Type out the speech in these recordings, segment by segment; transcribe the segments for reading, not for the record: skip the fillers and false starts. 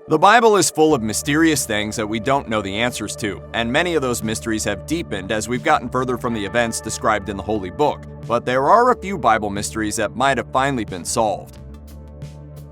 The Bible is full of mysterious things that we don't know the answers to, and many of those mysteries have deepened as we've gotten further from the events described in the Holy Book. But there are a few Bible mysteries that might have finally been solved.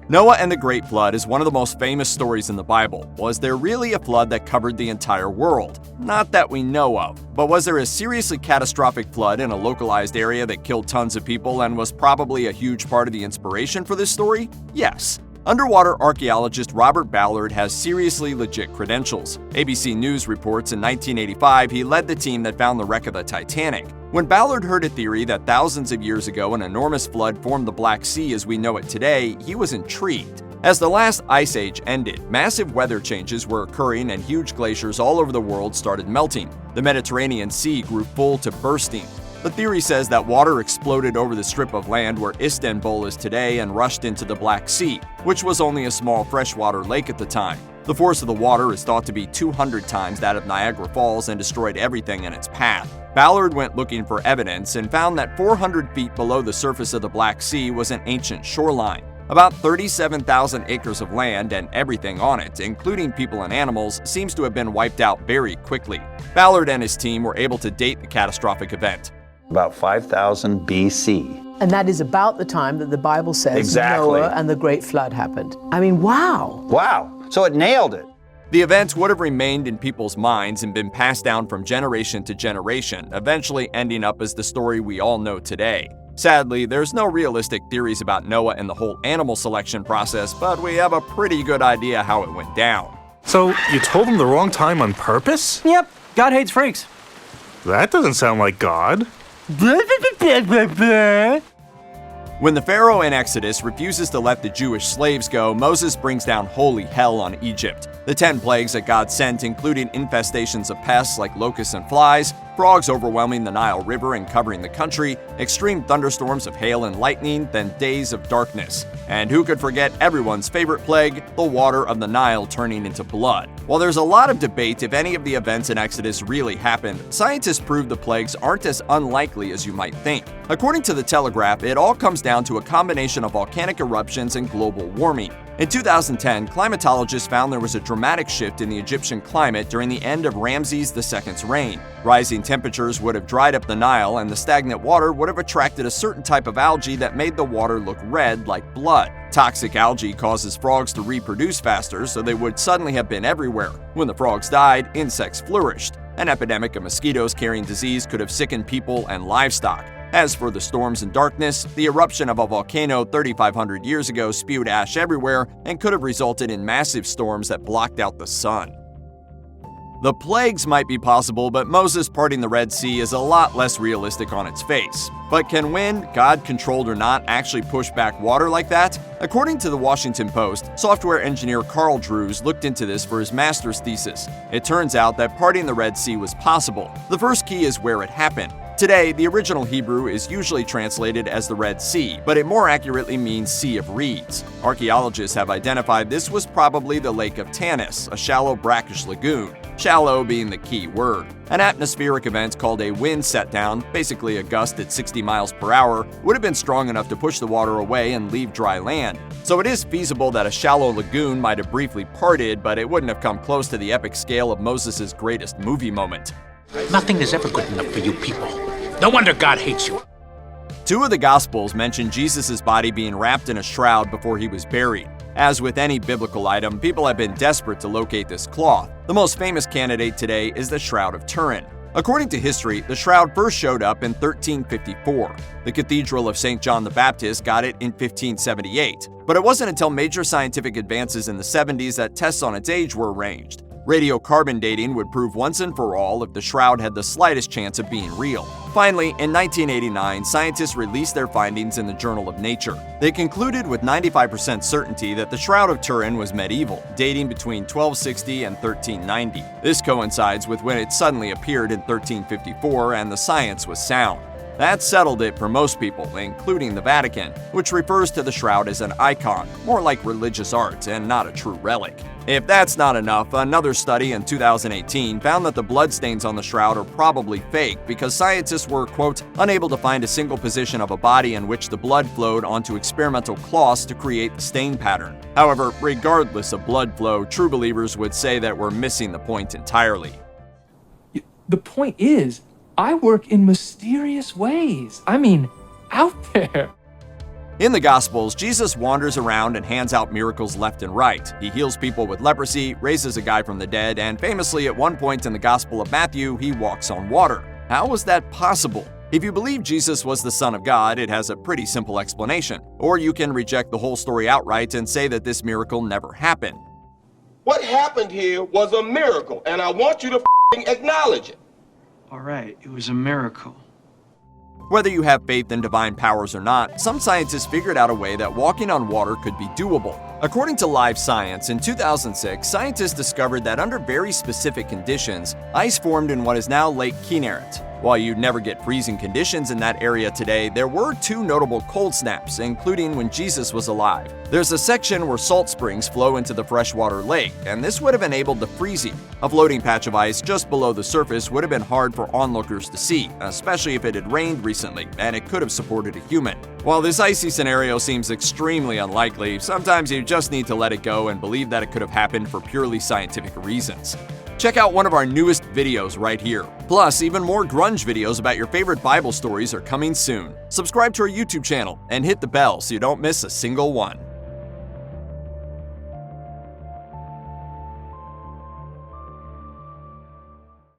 Noah and the Great Flood is one of the most famous stories in the Bible. Was there really a flood that covered the entire world? Not that we know of, but was there a seriously catastrophic flood in a localized area that killed tons of people and was probably a huge part of the inspiration for this story? Yes. Underwater archaeologist Robert Ballard has seriously legit credentials. ABC News reports in 1985 he led the team that found the wreck of the Titanic. When Ballard heard a theory that thousands of years ago an enormous flood formed the Black Sea as we know it today, he was intrigued. As the last ice age ended, massive weather changes were occurring and huge glaciers all over the world started melting. The Mediterranean Sea grew full to bursting. The theory says that water exploded over the strip of land where Istanbul is today and rushed into the Black Sea, which was only a small freshwater lake at the time. The force of the water is thought to be 200 times that of Niagara Falls and destroyed everything in its path. Ballard went looking for evidence and found that 400 feet below the surface of the Black Sea was an ancient shoreline. About 37,000 acres of land and everything on it, including people and animals, seems to have been wiped out very quickly. Ballard and his team were able to date the catastrophic event. About 5000 BC. And that is about the time that the Bible says Exactly. Noah and the Great Flood happened. I mean, wow. Wow, so it nailed it. The event would have remained in people's minds and been passed down from generation to generation, eventually ending up as the story we all know today. Sadly, there's no realistic theories about Noah and the whole animal selection process, but we have a pretty good idea how it went down. So, you told him the wrong time on purpose? Yep, God hates freaks. That doesn't sound like God. When the Pharaoh in Exodus refuses to let the Jewish slaves go, Moses brings down holy hell on Egypt. The 10 plagues that God sent, including infestations of pests like locusts and flies, frogs overwhelming the Nile River and covering the country, extreme thunderstorms of hail and lightning, then days of darkness. And who could forget everyone's favorite plague, the water of the Nile turning into blood? While there's a lot of debate if any of the events in Exodus really happened, scientists prove the plagues aren't as unlikely as you might think. According to The Telegraph, it all comes down to a combination of volcanic eruptions and global warming. In 2010, climatologists found there was a dramatic shift in the Egyptian climate during the end of Ramses II's reign. Rising temperatures would have dried up the Nile, and the stagnant water would have attracted a certain type of algae that made the water look red like blood. Toxic algae causes frogs to reproduce faster, so they would suddenly have been everywhere. When the frogs died, insects flourished. An epidemic of mosquitoes carrying disease could have sickened people and livestock. As for the storms and darkness, the eruption of a volcano 3,500 years ago spewed ash everywhere and could have resulted in massive storms that blocked out the sun. The plagues might be possible, but Moses parting the Red Sea is a lot less realistic on its face. But can wind, God-controlled or not, actually push back water like that? According to the Washington Post, software engineer Carl Drews looked into this for his master's thesis. It turns out that parting the Red Sea was possible. The first key is where it happened. Today, the original Hebrew is usually translated as the Red Sea, but it more accurately means Sea of Reeds. Archaeologists have identified this was probably the Lake of Tanis, a shallow brackish lagoon, shallow being the key word. An atmospheric event called a wind setdown, basically a gust at 60 miles per hour, would have been strong enough to push the water away and leave dry land. So it is feasible that a shallow lagoon might have briefly parted, but it wouldn't have come close to the epic scale of Moses' greatest movie moment. Nothing is ever good enough for you people. No wonder God hates you. Two of the Gospels mention Jesus' body being wrapped in a shroud before he was buried. As with any biblical item, people have been desperate to locate this cloth. The most famous candidate today is the Shroud of Turin. According to history, the shroud first showed up in 1354. The Cathedral of St. John the Baptist got it in 1578. But it wasn't until major scientific advances in the 70s that tests on its age were arranged. Radiocarbon dating would prove once and for all if the shroud had the slightest chance of being real. Finally, in 1989, scientists released their findings in the Journal of Nature. They concluded with 95% certainty that the Shroud of Turin was medieval, dating between 1260 and 1390. This coincides with when it suddenly appeared in 1354, and the science was sound. That settled it for most people, including the Vatican, which refers to the shroud as an icon, more like religious art and not a true relic. If that's not enough, another study in 2018 found that the bloodstains on the shroud are probably fake because scientists were, quote, unable to find a single position of a body in which the blood flowed onto experimental cloths to create the stain pattern. However, regardless of blood flow, true believers would say that we're missing the point entirely. The point is, I work in mysterious ways. I mean, out there. In the Gospels, Jesus wanders around and hands out miracles left and right. He heals people with leprosy, raises a guy from the dead, and famously at one point in the Gospel of Matthew, he walks on water. How was that possible? If you believe Jesus was the Son of God, it has a pretty simple explanation. Or you can reject the whole story outright and say that this miracle never happened. What happened here was a miracle, and I want you to acknowledge it. All right, it was a miracle. Whether you have faith in divine powers or not, some scientists figured out a way that walking on water could be doable. According to Live Science, in 2006, scientists discovered that under very specific conditions, ice formed in what is now Lake Kinneret. While you'd never get freezing conditions in that area today, there were two notable cold snaps, including when Jesus was alive. There's a section where salt springs flow into the freshwater lake, and this would have enabled the freezing. A floating patch of ice just below the surface would have been hard for onlookers to see, especially if it had rained recently, and it could have supported a human. While this icy scenario seems extremely unlikely, sometimes you just need to let it go and believe that it could have happened for purely scientific reasons. Check out one of our newest videos right here. Plus, even more grunge videos about your favorite Bible stories are coming soon. Subscribe to our YouTube channel and hit the bell so you don't miss a single one.